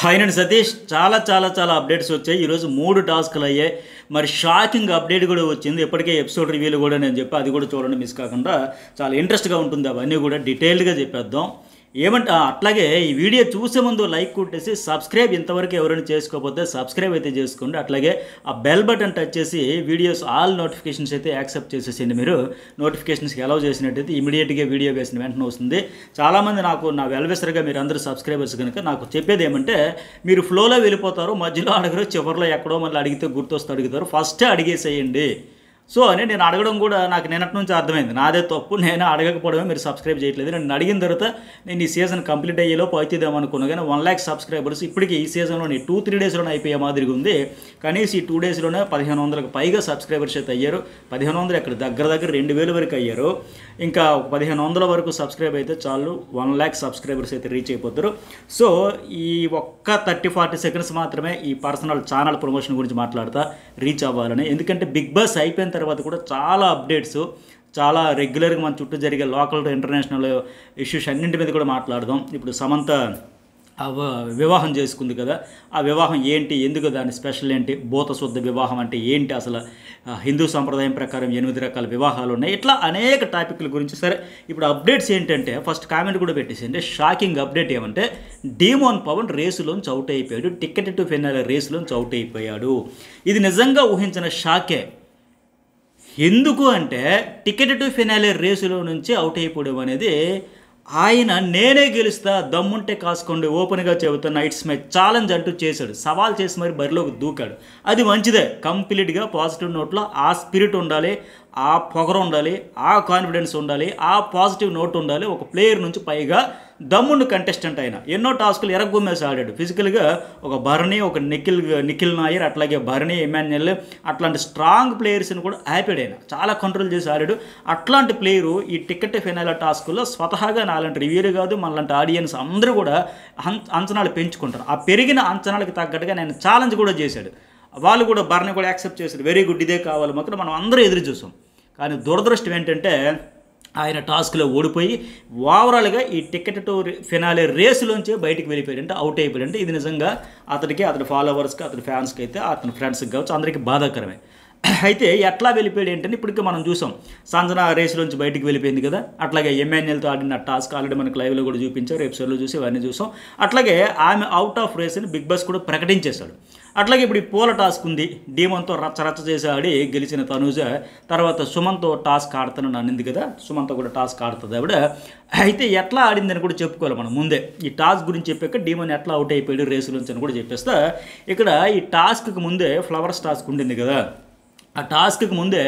అయినండి సతీష్, చాలా చాలా చాలా అప్డేట్స్ వచ్చాయి. ఈరోజు 3 టాస్క్లు అయ్యాయి. మరి షాకింగ్ అప్డేట్ కూడా వచ్చింది. ఇప్పటికే ఎపిసోడ్ రివ్యూలు కూడా నేను చెప్పి అది కూడా చూడండి, మిస్ కాకుండా. చాలా ఇంట్రెస్ట్గా ఉంటుంది. అవన్నీ కూడా డీటెయిల్డ్గా చెప్పేద్దాం. అట్లాగే ఈ వీడియో చూసే ముందు లైక్ కొట్టేసి సబ్స్క్రైబ్ ఇంతవరకు ఎవరైనా చేసుకోకపోతే సబ్స్క్రైబ్ అయితే చేసుకోండి. అట్లాగే ఆ బెల్ బటన్ టచ్ చేసి వీడియోస్ ఆల్ నోటిఫికేషన్స్ అయితే యాక్సెప్ట్ చేసేసింది. మీరు నోటిఫికేషన్స్కి అలౌ చేసినట్టయితే ఇమీడియట్గా వీడియో వేసిన వెంటనే వస్తుంది. చాలామంది నా వెల్విసర్గా మీరు అందరూ సబ్స్క్రైబర్స్ కనుక నాకు చెప్పేది ఏమంటే, మీరు ఫ్లోలో వెళ్ళిపోతారు, మధ్యలో అడగరు, చివరిలో ఎక్కడో మళ్ళీ అడిగితే గుర్తొస్తే అడుగుతారు. ఫస్టే అడిగేసేయండి. సో అని నేను అడగడం కూడా నాకు నిన్నటి నుంచి అర్థమైంది. నాదే తప్పు, నేను అడగకపోవడమే మీరు సబ్స్క్రైబ్ చేయట్లేదు. నేను అడిగిన తర్వాత నేను ఈ సీజన్ కంప్లీట్ అయ్యేలోపు అవుతుందేమనుకున్నా, కానీ 1 lakh సబ్స్క్రైబర్స్ ఇప్పటికీ ఈ సీజన్లోని 2-3 daysలోనే అయిపోయే మాదిరిగా ఉంది. కనీసం ఈ 2 daysలోనే 1500కు పైగా సబ్స్క్రైబర్స్ అయితే అయ్యారు. 1500 ఎక్కడ, దగ్గర 2000 వరకు అయ్యారు. ఇంకా 1500 వరకు సబ్స్క్రైబ్ అయితే చాలు 1 lakh సబ్స్క్రైబర్స్ అయితే రీచ్ అయిపోతారు. సో ఈ ఒక్క 30-40 seconds మాత్రమే ఈ పర్సనల్ ఛానల్ ప్రమోషన్ గురించి మాట్లాడతా రీచ్ అవ్వాలని. ఎందుకంటే బిగ్ బాస్ అయిపోయిన తర్వాత కూడా చాలా అప్డేట్స్, చాలా రెగ్యులర్గా మన చుట్టూ జరిగే లోకల్ ఇంటర్నేషనల్ ఇష్యూస్ అన్నింటి మీద కూడా మాట్లాడదాం. ఇప్పుడు సమంత వివాహం చేసుకుంది కదా, ఆ వివాహం ఏంటి, ఎందుకు దాని స్పెషల్ ఏంటి, భూతశుద్ధ వివాహం అంటే ఏంటి, అసలు హిందూ సంప్రదాయం ప్రకారం 8 రకాల వివాహాలు ఉన్నాయి. ఇట్లా అనేక టాపిక్ల గురించి. సరే, ఇప్పుడు అప్డేట్స్ ఏంటంటే, ఫస్ట్ కామెంట్ కూడా పెట్టేసి అంటే షాకింగ్ అప్డేట్ ఏమంటే, డీమోన్ పవన్ రేసులోంచి అవుట్ అయిపోయాడు. టికెట్ టు ఫైనల్ రేసులోంచి అవుట్ అయిపోయాడు. ఇది నిజంగా ఊహించిన షాకే. ఎందుకు అంటే, టికెట్ టు ఫినాలే రేసులో నుంచి అవుట్ అయిపోవడం అనేది, ఆయన నేనే గెలుస్తా, దమ్ముంటే కాసుకోండి, ఓపెన్గా చెబుతున్నా, ఇట్స్ మై ఛాలెంజ్ అంటూ చేశాడు. సవాల్ చేసి మరి బరిలోకి దూకాడు. అది మంచిదే. కంప్లీట్గా పాజిటివ్ నోట్లో ఆ స్పిరిట్ ఉండాలి, ఆ పొగరు ఉండాలి, ఆ కాన్ఫిడెన్స్ ఉండాలి, ఆ పాజిటివ్ నోట్ ఉండాలి. ఒక ప్లేయర్ నుంచి పైగా దమ్ముండు కంటెస్టెంట్ అయినా ఎన్నో టాస్కులు ఎరగొమ్మేసి ఆడాడు. ఫిజికల్గా ఒక భరణి, ఒక నిఖిల్ నాయర్, అట్లాగే భరణి, ఎమాన్యుయల్, అట్లాంటి స్ట్రాంగ్ ప్లేయర్స్ని కూడా ఆపాడు. ఆయన చాలా కంట్రోల్ చేసి ఆడాడు. అట్లాంటి ప్లేయరు ఈ టికెట్ ఫైనల్ టాస్కుల్లో స్వతహాగా నాలాంటి రివ్యూలు కాదు, మనలాంటి ఆడియన్స్ అందరూ కూడా అంచనాలు పెంచుకుంటారు. ఆ పెరిగిన అంచనాలకు తగ్గట్టుగా నేను ఛాలెంజ్ కూడా చేశాడు. వాళ్ళు కూడా భరణి కూడా యాక్సెప్ట్ చేశారు. వెరీ గుడ్, ఇదే కావాలి మాత్రం మనం అందరూ ఎదురు చూసాం. కానీ దురదృష్టం ఏంటంటే, ఆయన టాస్క్లో ఓడిపోయి ఓవరాల్గా ఈ టికెట్ టు ఫినాలే రేసులోంచి బయటికి వెళ్ళిపోయాడు, అంటే అవుట్ అయిపోయాడు. అంటే ఇది నిజంగా అతనికి, అతని ఫాలోవర్స్కి, అతని ఫ్యాన్స్కి అయితే, అతని ఫ్రెండ్స్కి కావచ్చు, అందరికీ బాధాకరమే. అయితే ఎట్లా వెళ్ళిపోయాడు ఏంటంటే, ఇప్పటికీ మనం చూసాం, సంజన రేసులోంచి బయటికి వెళ్ళిపోయింది కదా. అట్లాగే ఎమ్మెన్యేలతో ఆడిన టాస్క్ ఆల్రెడీ మనకు లైవ్లో కూడా చూపించారు, ఎపిసోడ్లో చూసి అవన్నీ చూసాం. అట్లాగే ఆమె అవుట్ ఆఫ్ రేస్ అని బిగ్ బాస్ కూడా ప్రకటించేశాడు. అట్లాగే ఇప్పుడు ఈ పూల టాస్క్ ఉంది. డీమన్తో రచ్చ చేసి ఆడి గెలిచిన తనూజ తర్వాత సుమన్తో టాస్క్ ఆడుతానని అనింది కదా, సుమన్తో కూడా టాస్క్ ఆడుతుంది ఆవిడ. అయితే ఎట్లా ఆడిందని కూడా చెప్పుకోవాలి మనం ముందే. ఈ టాస్క్ గురించి చెప్పాక డీమన్ ఎట్లా అవుట్ అయిపోయాడు రేసులోంచి అని కూడా చెప్పేస్తా. ఇక్కడ ఈ టాస్క్కి ముందే ఫ్లవర్స్ టాస్క్ ఉండింది కదా, ఆ టాస్క్కి ముందే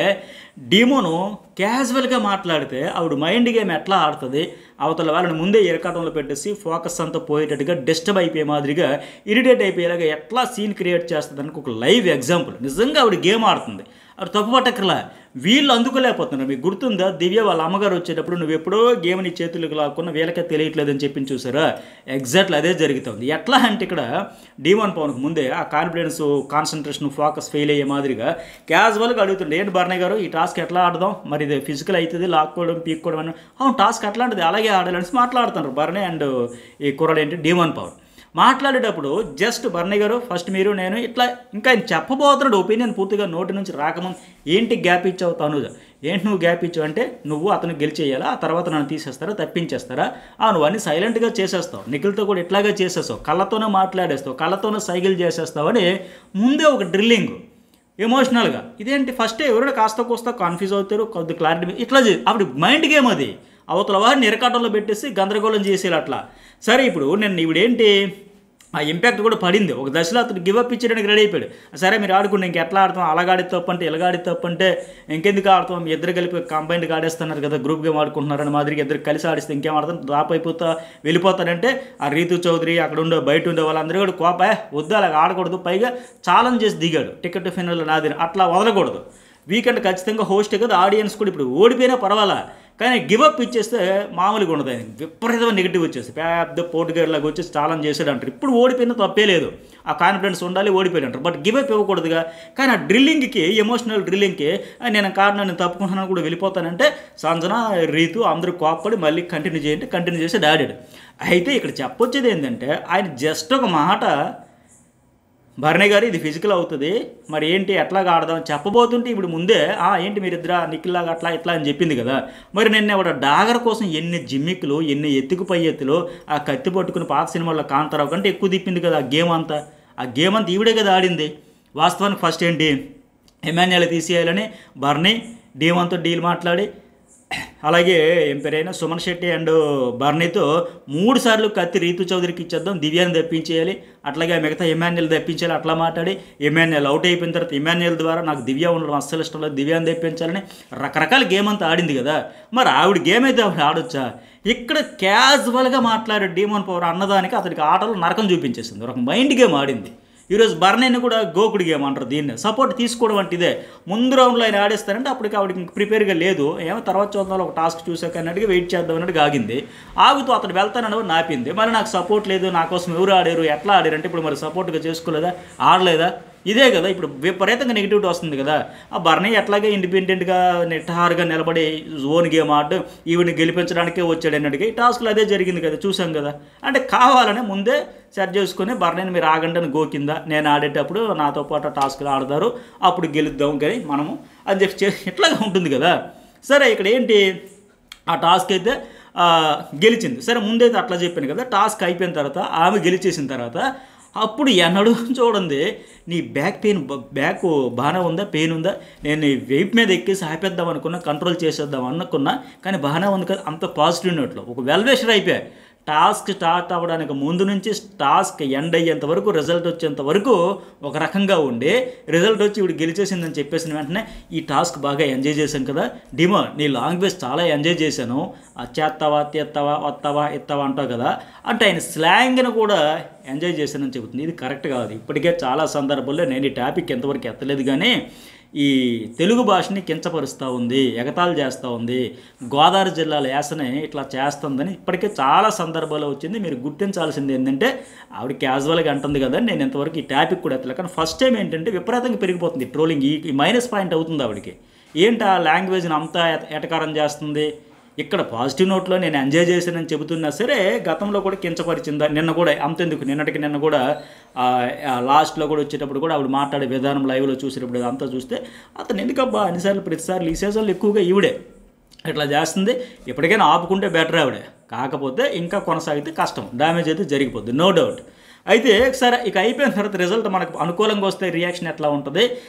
డీమోను క్యాజువల్గా మాట్లాడితే ఆవిడ మైండ్ గేమ్ ఎట్లా ఆడుతుంది, అవతల వాళ్ళని ముందే ఇరకాటంలో పెట్టేసి ఫోకస్ అంతా పోయేటట్టుగా డిస్టర్బ్ అయిపోయే మాదిరిగా, ఇరిటేట్ అయిపోయేలాగా ఎట్లా సీన్ క్రియేట్ చేస్తుంది అని ఒక లైవ్ ఎగ్జాంపుల్. నిజంగా ఆవిడ గేమ్ ఆడుతుంది. ఆవిడ తప్పు పట్టకలా. వీళ్ళు అందుకోలేకపోతున్నారు. మీకు గుర్తుందా, దివ్య వాళ్ళ అమ్మగారు వచ్చేటప్పుడు నువ్వు ఎప్పుడో గేమ్ నీ చేతులకు లాక్కున్నా వీళ్ళకే తెలియట్లేదని చెప్పి చూసారా, ఎగ్జాక్ట్లీ అదే జరుగుతుంది. ఎట్లా అంటే ఇక్కడ డీమోన్ పవన్కి ముందే ఆ కాన్ఫిడెన్స్, కాన్సన్ట్రేషన్, ఫోకస్ ఫెయిల్ అయ్యే మాదిరిగా క్యాజువల్గా అడుగుతుండే, ఏంటి భరణి గారు ఈ టాస్క్ ఎట్లా ఆడదాం, మరి ఇది ఫిజికల్ అవుతుంది, లాక్కోవడం, పీక్కోవడం అని. అవును, టాస్క్ అట్లాంటిది, అలాగే ఆడాలని మాట్లాడుతున్నారు భరణి అండ్ ఈ కుర్రాడు ఏంటి డీమోన్ పవన్. మాట్లాడేటప్పుడు జస్ట్ భరణి గారు ఫస్ట్ మీరు నేను ఇట్లా ఇంకా ఆయన చెప్పబోతున్నాడు ఒపీనియన్ పూర్తిగా నోటి నుంచి రాకముందు, ఏంటి గ్యాప్ ఇచ్చావు తనుజ, ఏంటి నువ్వు గ్యాప్ ఇచ్చావు అంటే, నువ్వు అతను గెలిచేయాలా, ఆ తర్వాత నన్ను తీసేస్తారా, తప్పించేస్తారా, నువ్వు అన్నీ సైలెంట్గా చేసేస్తావు, నిఖిల్తో కూడా ఇట్లాగే చేసేస్తావు, కళ్ళతోనే మాట్లాడేస్తావు, కళ్ళతోనే సైకిల్ చేసేస్తావు అని ముందే ఒక డ్రిల్లింగ్ ఎమోషనల్గా. ఇదేంటి ఫస్టే ఎవరైనా కాస్త కోస్తా కన్ఫ్యూజ్ అవుతారు, కొద్ది క్లారిటీ ఇట్లా అప్పుడు మైండ్ గేమ్ అది. అవతల వారిని నిరకాటంలో పెట్టేసి గందరగోళం చేసేది అట్లా. సరే, ఇప్పుడు నేను ఇవిడేంటి ఆ ఇంపాక్ట్ కూడా పడింది. ఒక దశలో అతను గివప్ ఇచ్చేయడానికి రెడీ అయిపోయాడు. సరే మీరు ఆడుకుంటే ఇంకెట్లా ఆడతాం, అలాగాడి తప్పు అంటే ఇలాగాడి తప్పు అంటే ఇంకెందుకు ఆడతాం, మీ ఇద్దరు కలిపి కంబైన్డ్గా ఆడేస్తున్నారు కదా, గ్రూప్ గేమ్ ఆడుకుంటున్నారని మాదిరిగా ఇద్దరు కలిసి ఆడిస్తే ఇంకేం ఆడతాం, డ్రాప్ వెళ్ళిపోతాడంటే ఆ రీతు చౌదరి అక్కడ బయట ఉండే వాళ్ళందరూ కూడా కోపా వద్దు, అలాగ ఆడకూడదు, పైగా ఛాలెంజ్ చేసి దిగాడు, టికెట్ ఫైనల్ నాది, అట్లా వదలకూడదు. వీకెండ్ ఖచ్చితంగా హోస్ట్ కదా, ఆడియన్స్ కూడా ఇప్పుడు ఓడిపోయినా పర్వాలా, కానీ గివప్ ఇచ్చేస్తే మామూలుగా ఉండదు, ఆయన విపరీతమైన నెగిటివ్ వచ్చేసి పెద్ద పోటుగాడిలాగా వచ్చేసి చాలా చేసాడు అంటారు. ఇప్పుడు ఓడిపోయినా తప్పే లేదు, ఆ కాన్ఫిడెన్స్ ఉండాలి, ఓడిపోయాడు అంటారు. బట్ గివప్ ఇవ్వకూడదుగా. కానీ ఆ డ్రిల్లింగ్కి, ఎమోషనల్ డ్రిల్లింగ్కి నేను కారణం నేను తప్పుకుంటున్నాను కూడా వెళ్ళిపోతానంటే సంజన, రీతు అందరూ కోప్పడి మళ్ళీ కంటిన్యూ చేయండి, కంటిన్యూ చేసి డాడాడు. అయితే ఇక్కడ చెప్పొచ్చేది ఏంటంటే ఆయన జస్ట్ ఒక మాట, భరణి గారు ఇది ఫిజికల్ అవుతుంది, మరి ఏంటి ఎట్లాగా ఆడదాం చెప్పబోతుంటే ఇప్పుడు ముందే ఏంటి మీరిద్దరా నిఖిల్లాగా అట్లా ఇట్లా అని చెప్పింది కదా. మరి నిన్న ఒక డాగర్ కోసం ఎన్ని జిమ్మిక్కులు, ఎన్ని ఎత్తుకు పై ఎత్తులు, ఆ కత్తి పట్టుకుని పాత సినిమాల్లో కాంతారావు కంటే ఎక్కువ తిప్పింది కదా ఆ గేమ్ అంతా. ఆ గేమ్ అంతా ఈవిడే కదా ఆడింది. వాస్తవానికి ఫస్ట్ ఏంటి, ఎమాన్యుయల్ తీసేయాలని భరణి డీమంతో డీల్ మాట్లాడి, అలాగే ఏం పేరైనా సుమన్ శెట్టి అండ్ బర్నీతో 3 సార్లు కత్తి రీతు చౌదరికి ఇచ్చేద్దాం, దివ్యాన్ని తప్పించేయాలి, అట్లాగే మిగతా ఎమాన్యుయల్ తప్పించాలి అట్లా మాట్లాడి, ఎమాన్యుయల్ అవుట్ అయిపోయిన తర్వాత ఎమాన్యుయల్ ద్వారా నాకు దివ్య ఉండడం అస్సలు ఇష్టం లేదు, దివ్యాన్ని తెప్పించాలని రకరకాల గేమ్ అంతా ఆడింది కదా. మరి ఆవిడ గేమ్ అయితే ఆవిడ ఆడొచ్చా? ఇక్కడ క్యాజువల్గా మాట్లాడే డీమోన్ పవర్ అన్నదానికి అతనికి ఆటలు నరకం చూపించేసింది, ఒక మైండ్ గేమ్ ఆడింది. ఈరోజు బర్నీని కూడా గోకుడు గేమ్ అంటారు దీన్ని. సపోర్ట్ తీసుకోవడం అంటే ఇదే. ముందు రౌండ్లో ఆయన ఆడేస్తారంటే అప్పటికి ఆవిడకి ప్రిపేర్గా లేదు, ఏమో తర్వాత చూద్దాం ఒక టాస్క్ చూసాక అన్నట్టుగా వెయిట్ చేద్దాం అన్నట్టుగా ఆగింది. ఆగుతూ అతను వెళ్తానని నాపింది. మరి నాకు సపోర్ట్ లేదు, నా కోసం ఎవరు ఆడారు, ఎట్లా ఆడారు అంటే ఇప్పుడు మరి సపోర్ట్గా చేసుకోలేదా, ఆడలేదా? ఇదే కదా ఇప్పుడు విపరీతంగా నెగిటివిటీ వస్తుంది కదా. ఆ బర్నీ ఎట్లాగే ఇండిపెండెంట్గా నిట్టారుగా నిలబడి ఓన్ గేమ్ ఆడు ఈవిని గెలిపించడానికే వచ్చాడు అన్నట్టుగా ఈ టాస్క్లో అదే జరిగింది కదా, చూసాం కదా. అంటే కావాలని ముందే సెట్ చేసుకుని బర్నీని మీరు ఆగండి అని గోకిందా, నేను ఆడేటప్పుడు నాతో పాటు టాస్క్లు ఆడతారు అప్పుడు గెలుద్దాం కానీ మనము అని చెప్పి ఇట్లాగా ఉంటుంది కదా. సరే ఇక్కడ ఏంటి, ఆ టాస్క్ అయితే గెలిచింది. సరే ముందైతే అట్లా చెప్పాను కదా. టాస్క్ అయిపోయిన తర్వాత ఆమె గెలిచేసిన తర్వాత అప్పుడు ఎన్నడూ చూడండి, నీ బ్యాక్ బాగానే ఉందా, పెయిన్ ఉందా, నేను వెయిట్ మీద ఎక్కేసి ఆపేద్దాం అనుకున్నా, కంట్రోల్ చేసేద్దాం అనుకున్నా, కానీ బాగానే ఉంది కదా, అంత పాజిటివ్ నోట్లో ఒక వెల్వేషర్ అయిపోయా. టాస్క్ స్టార్ట్ అవ్వడానికి ముందు నుంచి టాస్క్ ఎండ్ అయ్యేంత వరకు, రిజల్ట్ వచ్చేంత వరకు ఒక రకంగా ఉండి, రిజల్ట్ వచ్చి ఇప్పుడు గెలిచేసిందని చెప్పేసిన వెంటనే ఈ టాస్క్ బాగా ఎంజాయ్ చేశాను కదా డిమో, నీ లాంగ్వేజ్ చాలా ఎంజాయ్ చేశాను, చేస్తావా తీస్తావా వస్తావా ఇస్తావా అంటావు కదా అంటే ఆయన స్లాంగ్ని కూడా ఎంజాయ్ చేశానని చెబుతుంది. ఇది కరెక్ట్ కాదు. ఇప్పటికే చాలా సందర్భాల్లో నేను ఈ టాపిక్ ఎంతవరకు ఎత్తలేదు కానీ ఈ తెలుగు భాషని కించపరుస్తూ ఉంది, ఎగతాళి చేస్తూ ఉంది, గోదావరి జిల్లాల యాసని ఇట్లా చేస్తుందని ఇప్పటికే చాలా సందర్భాల్లో వచ్చింది. మీరు గుర్తించాల్సింది ఏంటంటే ఆవిడ క్యాజువల్గా అంటుంది కదా, నేను ఇంతవరకు ఈ టాపిక్ కూడా ఎత్తలే. కానీ ఫస్ట్ టైం ఏంటంటే విపరీతంగా పెరిగిపోతుంది ట్రోలింగ్, ఈ మైనస్ పాయింట్ అవుతుంది ఆవిడకి. ఏంటి ఆ లాంగ్వేజ్ని అంతా ఎటకారం చేస్తుంది. ఇక్కడ పాజిటివ్ నోట్లో నేను ఎంజాయ్ చేశానని చెబుతున్నా సరే గతంలో కూడా కించపరిచిందా. నిన్న కూడా అంతెందుకు, నిన్న కూడా లాస్ట్లో కూడా వచ్చేటప్పుడు కూడా ఆవిడ మాట్లాడే విధానం లైవ్లో చూసేటప్పుడు అంతా చూస్తే అతను ఎందుకబ్బా అన్నిసార్లు ప్రతిసారి ఈ సీజన్లో ఎక్కువగా ఈవిడే ఇట్లా చేస్తుంది, ఎప్పటికైనా ఆపుకుంటే బెటర్ ఆవిడే, కాకపోతే ఇంకా కొనసాగితే కష్టం, డ్యామేజ్ అయితే జరిగిపోద్ది, నో డౌట్. అయితే సరే ఇక అయిపోయిన తర్వాత రిజల్ట్ మనకు అనుకూలంగా వస్తే రియాక్షన్ ఎట్లా ఉంటుంది,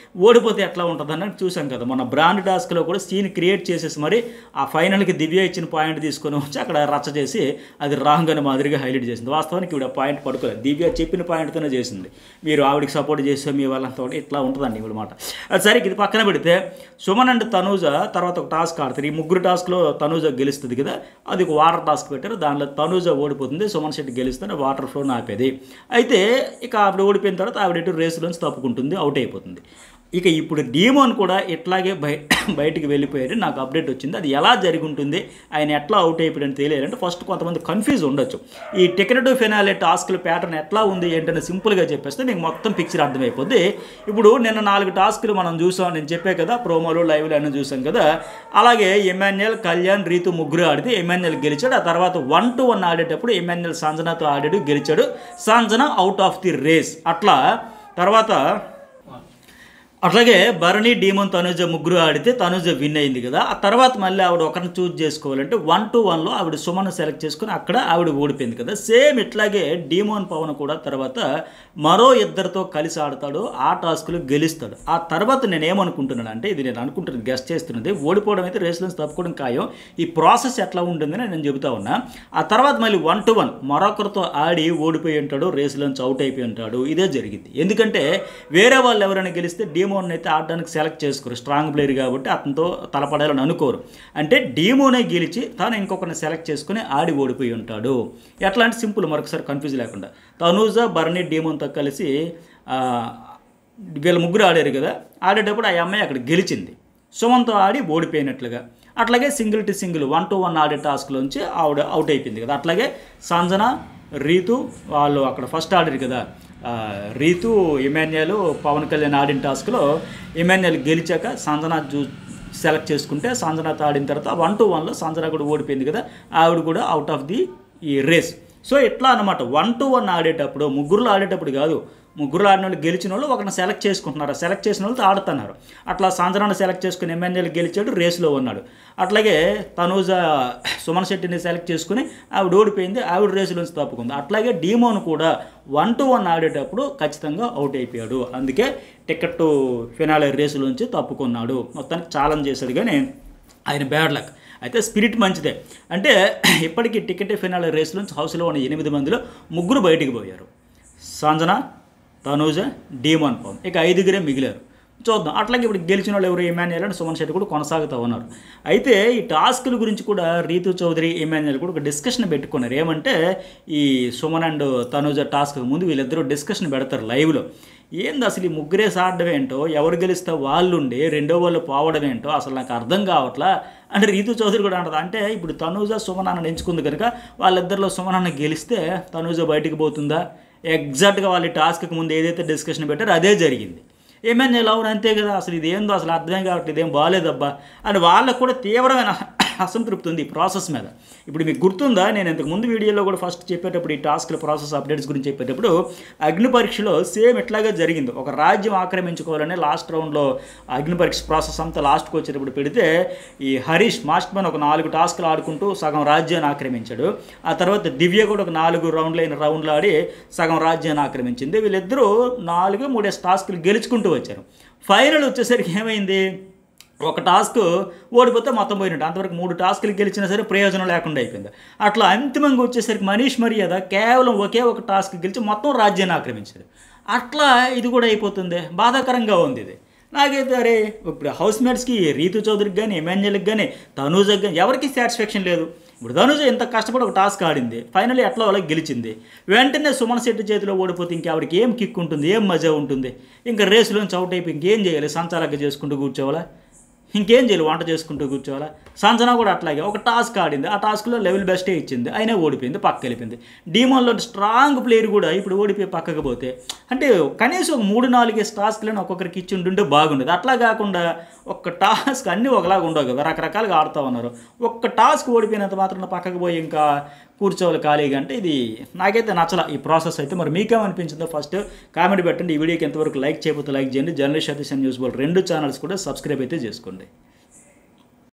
ఓడిపోతే ఎట్లా ఉంటుంది అన్నది చూసాం కదా. మన బ్రాండ్ టాస్క్లో కూడా సీన్ క్రియేట్ చేసేసి మరి ఆ ఫైనల్కి దివ్య ఇచ్చిన పాయింట్ తీసుకొని వచ్చి అక్కడ రచ్చ చేసి అది రాంగ్ అని మాదిరిగా హైలైట్ చేసింది. వాస్తవానికి ఇవిడ పాయింట్ పడుకోలేదు, దివ్య చెప్పిన పాయింట్తోనే చేసింది. మీరు ఆవిడకి సపోర్ట్ చేస్తే మీ వాళ్ళంతా ఇట్లా ఉంటుందండి ఇవిడ మాట. అది సరే ఇది పక్కన పెడితే సుమన్ అండ్ తనూజ తర్వాత ఒక టాస్క్ ఆడతారు. ఈ 3 టాస్క్లో తనూజ గెలుస్తుంది కదా, అది ఒక వాటర్ టాస్క్ పెట్టారు, దానిలో తనూజ ఓడిపోతుంది, సుమన్ శెట్టి గెలుస్తుంది, వాటర్ ఫ్లోని ఆపేది. అయితే ఇక ఆవిడ ఓడిపోయిన తర్వాత ఆవిడ ఇటు రేసులోంచి తప్పుకుంటుంది, అవుట్ అయిపోతుంది. ఇక ఇప్పుడు డీమోన్ కూడా ఇట్లాగే బయటికి వెళ్ళిపోయాడు, నాకు అప్డేట్ వచ్చింది. అది ఎలా జరిగి ఉంటుంది, ఆయన ఎట్లా అవుట్ అయిపోయాడని తెలియాలంటే ఫస్ట్ కొంతమంది కన్ఫ్యూజ్ ఉండొచ్చు. ఈ టికెట్ ఫినాలే టాస్క్ల ప్యాటర్న్ ఎట్లా ఉంది ఏంటని సింపుల్గా చెప్పేస్తే మీకు మొత్తం పిక్చర్ అర్థమైపోద్ది. ఇప్పుడు నిన్న 4 టాస్కులు మనం చూసాం, నేను చెప్పే కదా ప్రోమోలు లైవ్లు అన్నీ చూసాం కదా. అలాగే ఎమాన్యుయల్, కళ్యాణ్, రీతు 3 ఆడితే ఎమాన్యుయల్ గెలిచాడు. ఆ తర్వాత 1-1 ఆడేటప్పుడు ఎమాన్యుయల్ సంజనాతో ఆడాడు, గెలిచాడు. Sanjana out of the race. అట్లా తర్వాత అట్లాగే భరణి, డీమోన్, తనూజ 3 ఆడితే తనూజ విన్ అయింది కదా. ఆ తర్వాత మళ్ళీ ఆవిడ ఒకరిని చూజ్ చేసుకోవాలంటే 1-1లో ఆవిడ సుమన్ సెలెక్ట్ చేసుకుని అక్కడ ఆవిడ ఓడిపోయింది కదా. సేమ్ ఇట్లాగే డీమోన్ పవన్ కూడా తర్వాత మరో 2తో కలిసి ఆడతాడు, ఆ టాస్క్లు గెలుస్తాడు. ఆ తర్వాత నేను ఏమనుకుంటున్నాను అంటే, ఇది నేను అనుకుంటున్నది గెస్ట్ చేస్తున్నది, ఓడిపోవడం అయితే రేసులో తప్పుకోవడం ఖాయం. ఈ ప్రాసెస్ ఎట్లా ఉంటుందని నేను చెబుతా ఉన్నా. ఆ తర్వాత మళ్ళీ 1-1 మరొకరితో ఆడి ఓడిపోయి ఉంటాడు, రేసులోంచి అవుట్ అయిపోయి ఉంటాడు. ఇదే జరిగింది. ఎందుకంటే వేరే వాళ్ళు ఎవరైనా గెలిస్తే డీమోన్ అయితే ఆడడానికి సెలెక్ట్ చేసుకోరు, స్ట్రాంగ్ ప్లేయర్ కాబట్టి అతనితో తలపడాలని అనుకోరు. అంటే డీమోనే గెలిచి తాను ఇంకొకరిని సెలెక్ట్ చేసుకుని ఆడి ఓడిపోయి ఉంటాడు. ఎట్లా అంటే సింపుల్, మరొకసారి కన్ఫ్యూజ్ లేకుండా. తనూజ, భరణి, డీమోన్తో కలిసి వీళ్ళ 3 ఆడారు కదా. ఆడేటప్పుడు ఆ అమ్మాయి అక్కడ గెలిచింది, సుమన్తో ఆడి ఓడిపోయినట్లుగా. అట్లాగే సింగిల్ టు సింగిల్ 1-to-1 ఆడే టాస్క్లోంచి ఆవిడ అవుట్ అయిపోయింది కదా. అట్లాగే సంజన, రీతు వాళ్ళు అక్కడ ఫస్ట్ ఆడారు కదా, రీతు, ఇమాన్యుయల్, పవన్ కళ్యాణ్ ఆడిన టాస్క్లో ఇమాన్యుయల్ గెలిచాక సంజన సెలెక్ట్ చేసుకుంటే సంజనతో ఆడిన తర్వాత 1-to-1లో సంజన కూడా ఓడిపోయింది కదా, ఆవిడ కూడా అవుట్ ఆఫ్ ది ఈ రేస్. సో ఇట్లా అనమాట 1-to-1 ఆడేటప్పుడు ముగ్గురులో ఆడేటప్పుడు కాదు, ముగ్గురు ఆడిన వాళ్ళు గెలిచిన వాళ్ళు ఒకరిని సెలెక్ట్ చేసుకుంటున్నారు, సెలెక్ట్ చేసిన వాళ్ళతో ఆడుతున్నారు. అట్లా సంజనాన్ని సెలెక్ట్ చేసుకుని ఇమాన్యుయల్ గెలిచాడు, రేస్లో ఉన్నాడు. అట్లాగే తనూజ సుమన్ శెట్టిని సెలెక్ట్ చేసుకుని ఆవిడ ఓడిపోయింది, ఆవిడ రేసులోంచి తప్పుకుంది. అట్లాగే డీమోన్ కూడా 1-to-1 ఆడేటప్పుడు ఖచ్చితంగా అవుట్ అయిపోయాడు, అందుకే టికెట్ ఫినాలే రేసులోంచి తప్పుకున్నాడు. మొత్తానికి ఛాలెంజ్ చేశాడు కానీ ఆయన బ్యాడ్ లక్. అయితే స్పిరిట్ మంచిదే, అంటే ఇప్పటికీ టికెట్ ఫినాలే రేసులోంచి హౌస్లో ఉన్న 8 మందిలో 3 బయటికి పోయారు, సంజన, తనూజ, డీమోన్, పవన్, ఇక 5 మిగిలారు. చూద్దాం. అట్లాగే ఇప్పుడు గెలిచిన వాళ్ళు ఎవరు, ఇమాన్యుయల్ అండ్ సుమన్ శెట్టి కూడా కొనసాగుతూ ఉన్నారు. అయితే ఈ టాస్కుల గురించి కూడా రీతు చౌదరి, ఇమాన్యుయల్ కూడా ఒక డిస్కషన్ పెట్టుకున్నారు. ఏమంటే ఈ సుమన్ అండ్ తనూజ టాస్క్ ముందు వీళ్ళిద్దరూ డిస్కషన్ పెడతారు లైవ్లో. ఏంది అసలు ఈ ముగ్గురేసి ఆడడం ఏంటో, ఎవరు గెలిస్తే వాళ్ళుండి రెండో వాళ్ళు పోవడం ఏంటో అసలు నాకు అర్థం కావట్లా అంటే రీతు చౌదరి కూడా అంటది. అంటే ఇప్పుడు తనూజ సుమన్ అన్న ఎంచుకుంది కనుక వాళ్ళిద్దరిలో సుమన్ అన్న గెలిస్తే తనూజ బయటికి పోతుందా? ఎగ్జాక్ట్గా వాళ్ళ టాస్క్కి ముందు ఏదైతే డిస్కషన్ పెట్టారో అదే జరిగింది. ఇమాన్యుయల్ అవును అంతే కదా, అసలు ఇదేందో అసలు అర్థం కావట్లేదు, ఇదేం బాగాలేదబ్బా అని వాళ్ళకు కూడా తీవ్రమైన అసంతృప్తి ఉంది ఈ ప్రాసెస్ మీద. ఇప్పుడు మీకు గుర్తుందా, నేను ఇంతకు ముందు వీడియోలో కూడా ఫస్ట్ చెప్పేటప్పుడు ఈ టాస్క్ల ప్రాసెస్ అప్డేట్స్ గురించి చెప్పేటప్పుడు అగ్ని పరీక్షలో సేమ్ ఇట్లాగే జరిగింది. ఒక రాజ్యం ఆక్రమించుకోవాలని లాస్ట్ రౌండ్లో అగ్ని పరీక్ష ప్రాసెస్ అంతా లాస్ట్కి వచ్చేటప్పుడు పెడితే ఈ హరీష్ మాస్టర్ మ్యాన్ ఒక 4 టాస్క్లు ఆడుకుంటూ సగం రాజ్యాన్ని ఆక్రమించాడు. ఆ తర్వాత దివ్య కూడా ఒక 4 రౌండ్లు ఆడి సగం రాజ్యాన్ని ఆక్రమించింది. వీళ్ళిద్దరూ 4-3 టాస్క్లు గెలుచుకుంటూ వచ్చారు. ఫైనల్ వచ్చేసరికి ఏమైంది, ఒక టాస్క్ ఓడిపోతే మొత్తం పోయినట్టు. అంతవరకు 3 టాస్కులు గెలిచినా సరే ప్రయోజనం లేకుండా అయిపోయింది. అట్లా అంతిమంగా వచ్చేసరికి మనీష్ మర్యాద కేవలం ఒకే ఒక టాస్క్ గెలిచి మొత్తం రాజ్యాన్ని ఆక్రమించాడు. అట్లా ఇది కూడా అయిపోతుంది, బాధాకరంగా ఉంది ఇది నాకైతే. అరే ఇప్పుడు హౌస్ మేట్స్కి రీతు చౌదరికి కానీ ఇమాన్యుయల్కి కానీ తనూజకి కానీ ఎవరికి సాటిస్ఫాక్షన్ లేదు. ఇప్పుడు తనూజ ఎంత కష్టపడి ఒక టాస్క్ ఆడింది, ఫైనల్ ఎట్లా వాళ్ళకి గెలిచింది. వెంటనే సుమన్ శెట్టి చేతిలో ఓడిపోతే ఇంకెవరికి ఏం కిక్ ఉంటుంది, ఏం మజా ఉంటుంది? ఇంకా రేసులోంచి అవుట్ అయిపోయి ఇంకేం చేయాలి, సంచాలక చేసుకుంటూ కూర్చోవాలా, ఇంకేం చేయాలి, వంట చేసుకుంటూ కూర్చోవాలా? సంజన కూడా అట్లాగే ఒక టాస్క్ ఆడింది, ఆ టాస్క్లో లెవెల్ బెస్టే ఇచ్చింది, అయినా ఓడిపోయింది, పక్కకి వెళ్ళిపోయింది. డీమోన్లో స్ట్రాంగ్ ప్లేయర్ కూడా ఇప్పుడు ఓడిపోయి పక్కకు పోతే అంటే కనీసం ఒక 3-4 టాస్క్లను ఒక్కొక్కరికి ఇచ్చి ఉంటుంటే బాగుండేది. అట్లా కాకుండా ఒక్క టాస్క్ అన్నీ ఒకలాగా ఉండవు కదా, రకరకాలుగా ఆడుతూ ఉన్నారు. ఒక్క టాస్క్ ఓడిపోయినంత మాత్రం పక్కకు పోయి ఇంకా కూర్చోవాలి ఖాళీగా అంటే ఇది నాకైతే నచ్చల ఈ ప్రాసెస్ అయితే. మరి మీకేమనిపించిందో ఫస్ట్ కామెంట్ పెట్టండి. ఈ వీడియోకి ఎంతవరకు లైక్ చేయకపోతే లైక్ చేయండి. జర్నలిస్ట్ సతీష్ న్యూస్ బోల్ 2 ఛానల్స్ కూడా సబ్స్క్రైబ్ అయితే చేసుకోండి.